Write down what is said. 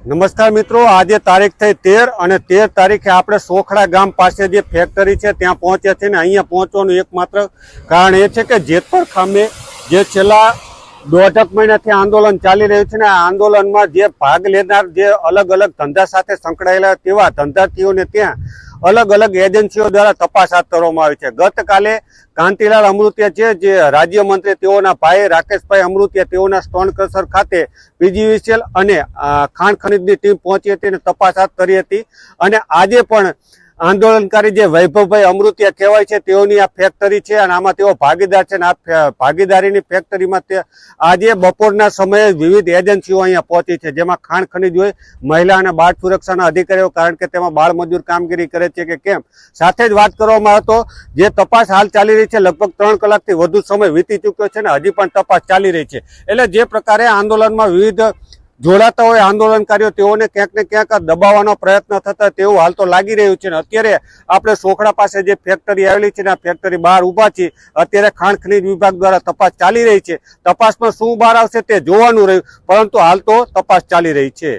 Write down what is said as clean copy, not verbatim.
નમસ્કાર મિત્રો, આજે તારીખ થઈ 13 અને 13 તારીખે આપણે સોખડા ગામ પાસે જે ફેક્ટરી છે ત્યાં પહોંચ્યા છે ને અહીંયા પહોંચવાનું એકમાત્ર કારણ એ છે કે જેતપર ખામે જે છેલ્લા દોઢક મહિનાથી આંદોલન ચાલી રહ્યું છે ને આ આંદોલનમાં જે ભાગ લેનાર જે અલગ અલગ ધંધા સાથે સંકળાયેલા તેવા ધંધાર્થીઓને ત્યાં અલગ અલગ એજન્સીઓ દ્વારા તપાસ હાથ ધરવામાં આવી છે। ગતકાલે કાંતિલાલ અમૃતિયા છે જે રાજ્યમંત્રી તેઓના ભાઈ રાકેશભાઈ અમૃતિયા તેઓના સ્ટોન ક્રશર ખાતે પીજીવીસીએલ અને ખાણ ખનીજની ટીમ પહોંચી હતી અને તપાસ હાથ ધરી હતી અને આજે પણ આંદોલનકારી જે વૈભવભાઈ અમૃતિયા કહેવાય છે તેઓની આ ફેક્ટરી છે અને આમાં તેઓ ભાગીદાર છે અને આ ભાગીદારીની ફેક્ટરીમાં તે આજે બપોરના સમયે વિવિધ એજન્સીઓ અહીંયા પહોંચી છે, જેમાં ખાણ ખનીજ હોય, મહિલા અને બાળ સુરક્ષાના અધિકારીઓ, કારણ કે તેમાં બાળ મજૂર કામગીરી કરે છે કે કેમ। સાથે જ વાત કરવામાં હતો જે તપાસ હાલ ચાલી રહી છે, લગભગ 3 કલાકથી વધુ સમય વીતી ચૂક્યો છે ને હજી પણ તપાસ ચાલી રહી છે। એટલે જે પ્રકારે આંદોલનમાં વિવિધ જોડાતા હોય આંદોલનકારીઓ તેઓને ક્યાંક ને ક્યાંક દબાવવાનો પ્રયત્ન થતા તેવું હાલ તો લાગી રહ્યું છે ને અત્યારે આપણે સોખડા પાસે જે ફેક્ટરી આવેલી છે ને આ ફેક્ટરી બહાર ઊભા છે। અત્યારે ખાણ ખનીજ વિભાગ દ્વારા તપાસ ચાલી રહી છે, તપાસમાં શું બહાર આવશે તે જોવાનું રહ્યું, પરંતુ હાલ તો તપાસ ચાલી રહી છે।